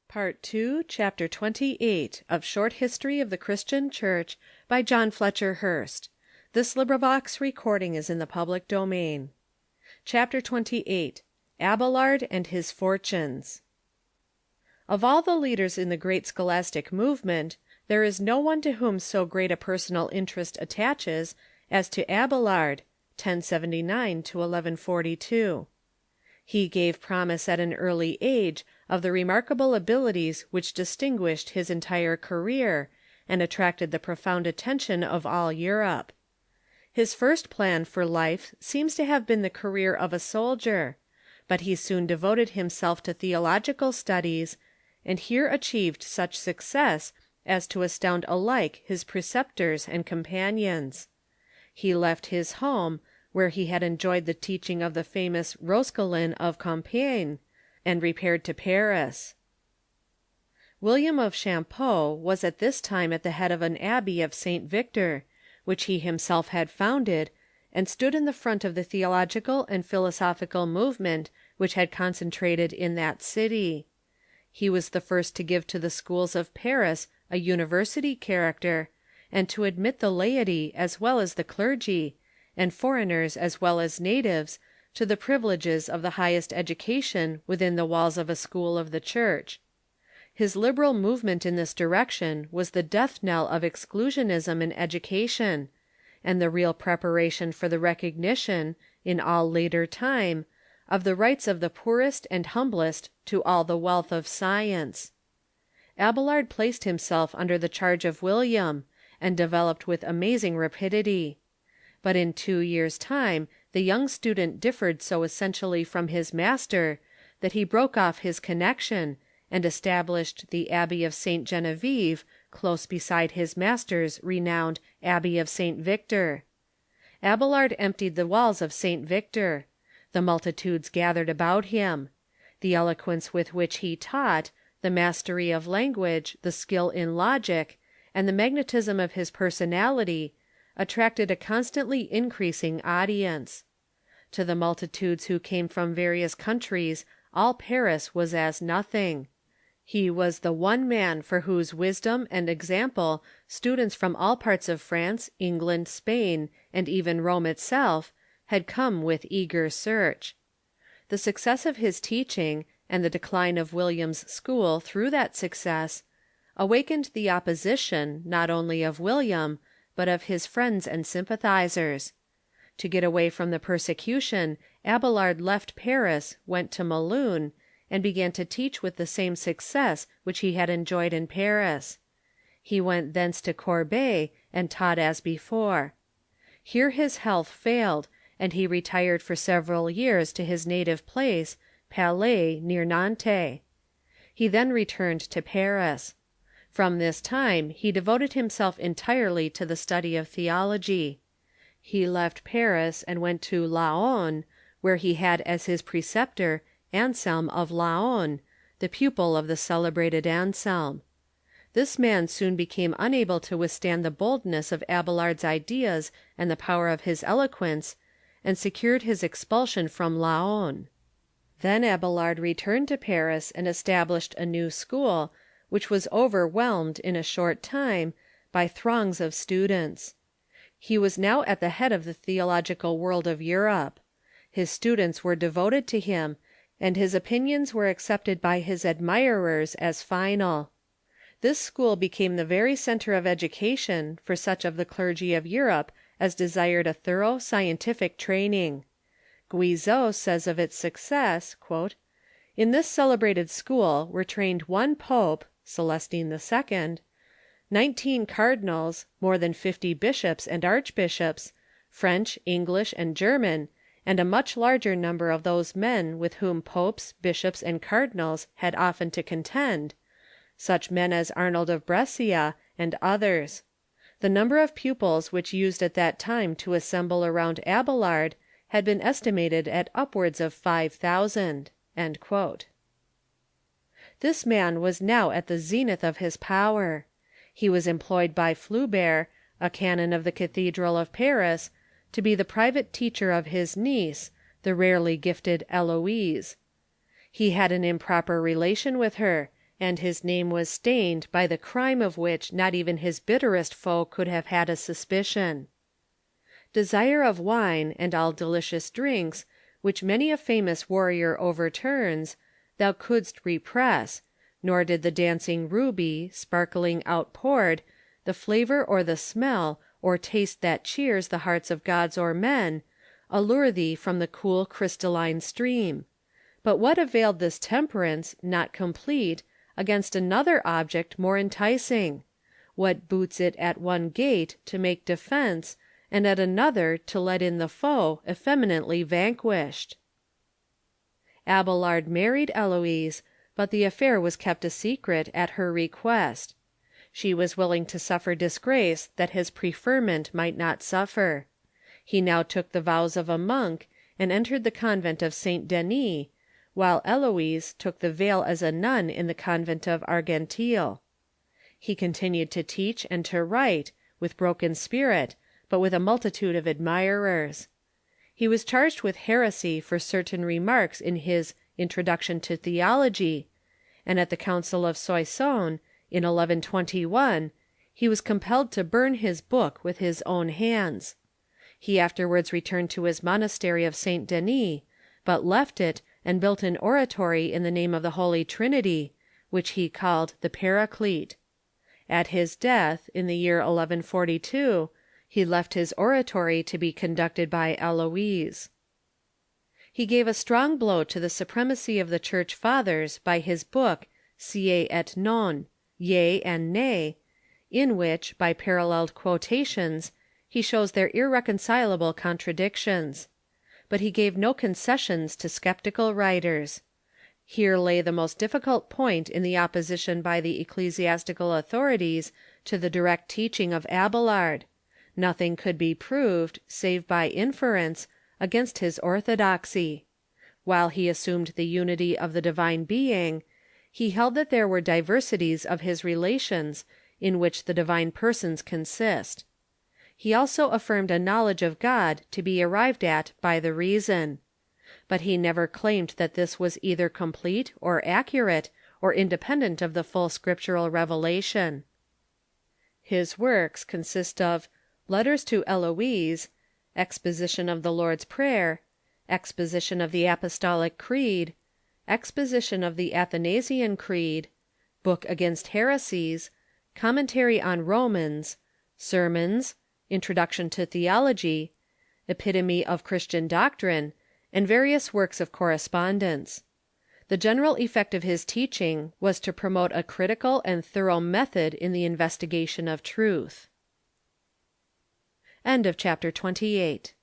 Part II, Chapter 28 of Short History of the Christian Church by John Fletcher Hurst. This recording is in the public domain. Chapter 28 Abelard and His Fortunes. Of all the leaders in the great scholastic movement, there is no one to whom so great a personal interest attaches as to Abelard, 1079 to 1142. He gave promise at an early age of the remarkable abilities which distinguished his entire career, and attracted the profound attention of all Europe. His first plan for life seems to have been the career of a soldier, but he soon devoted himself to theological studies, and here achieved such success as to astound alike his preceptors and companions. He left his home, where he had enjoyed the teaching of the famous Roscelin of Compiègne, and repaired to Paris. William of Champeaux was at this time at the head of an abbey of St. Victor, which he himself had founded, and stood in the front of the theological and philosophical movement which had concentrated in that city. He was the first to give to the schools of Paris a university character, and to admit the laity as well as the clergy, and foreigners as well as natives, to the privileges of the highest education within the walls of a school of the Church. His liberal movement in this direction was the death knell of exclusionism in education, and the real preparation for the recognition, in all later time, of the rights of the poorest and humblest to all the wealth of science. Abelard placed himself under the charge of William, and developed with amazing rapidity. But in 2 years' time the young student differed so essentially from his master that he broke off his connection, and established the Abbey of St. Genevieve close beside his master's renowned Abbey of St. Victor. Abelard emptied the walls of St. Victor. The multitudes gathered about him. The eloquence with which he taught, the mastery of language, the skill in logic, and the magnetism of his personality attracted a constantly increasing audience. To the multitudes who came from various countries all Paris was as nothing. He was the one man for whose wisdom and example students from all parts of France, England, Spain, and even Rome itself had come with eager search. The success of his teaching, and the decline of William's school through that success, awakened the opposition, not only of William, but of his friends and sympathizers. To get away from the persecution, Abelard left Paris, went to Melun, and began to teach with the same success which he had enjoyed in Paris. He went thence to Corbeil, and taught as before. Here his health failed, and he retired for several years to his native place, Palais, near Nantes. He then returned to Paris. From this time he devoted himself entirely to the study of theology. He left Paris and went to Laon, where he had as his preceptor Anselm of Laon, the pupil of the celebrated Anselm. This man soon became unable to withstand the boldness of Abelard's ideas and the power of his eloquence, and secured his expulsion from Laon. Then Abelard returned to Paris and established a new school, which was overwhelmed in a short time by throngs of students. He was now at the head of the theological world of Europe. His students were devoted to him, and his opinions were accepted by his admirers as final. This school became the very centre of education for such of the clergy of Europe as desired a thorough scientific training. Guizot says of its success, "In this celebrated school were trained one pope (Celestine II), 19 cardinals, more than 50 bishops and archbishops, French, English, and German, and a much larger number of those men with whom popes, bishops, and cardinals had often to contend, such men as Arnold of Brescia, and others. The number of pupils which used at that time to assemble around Abelard had been estimated at upwards of 5,000." This man was now at the zenith of his power. He was employed by Flaubert, a canon of the Cathedral of Paris, to be the private teacher of his niece, the rarely gifted Heloise. He had an improper relation with her, and his name was stained by the crime of which not even his bitterest foe could have had a suspicion. Desire of wine and all delicious drinks, which many a famous warrior overturns, thou couldst repress, nor did the dancing ruby, sparkling outpoured, the flavor or the smell, or taste that cheers the hearts of gods or men, allure thee from the cool crystalline stream. But what availed this temperance, not complete, against another object more enticing? What boots it at one gate to make defence, and at another to let in the foe effeminately vanquished? Abelard married Eloise, but the affair was kept a secret at her request. She was willing to suffer disgrace that his preferment might not suffer. He now took the vows of a monk, and entered the convent of Saint Denis, while Eloise took the veil as a nun in the convent of Argenteuil. He continued to teach and to write, with broken spirit, but with a multitude of admirers. He was charged with heresy for certain remarks in his Introduction to Theology, and at the Council of Soissons, in 1121, he was compelled to burn his book with his own hands. He afterwards returned to his monastery of Saint Denis, but left it and built an oratory in the name of the Holy Trinity, which he called the Paraclete. At his death, in the year 1142, he left his oratory to be conducted by Eloise. He gave a strong blow to the supremacy of the Church Fathers by his book Sic et Non, Yea and Nay, in which, by paralleled quotations, he shows their irreconcilable contradictions. But he gave no concessions to skeptical writers. Here lay the most difficult point in the opposition by the ecclesiastical authorities to the direct teaching of Abelard. Nothing could be proved, save by inference, against his orthodoxy. While he assumed the unity of the divine being, he held that there were diversities of his relations, in which the divine persons consist. He also affirmed a knowledge of God to be arrived at by the reason. But he never claimed that this was either complete or accurate or independent of the full scriptural revelation. His works consist of Letters to Eloise, Exposition of the Lord's Prayer, Exposition of the Apostolic Creed, Exposition of the Athanasian Creed, Book against Heresies, Commentary on Romans, Sermons, Introduction to Theology, Epitome of Christian Doctrine, and various works of correspondence. The general effect of his teaching was to promote a critical and thorough method in the investigation of truth. End of chapter 28.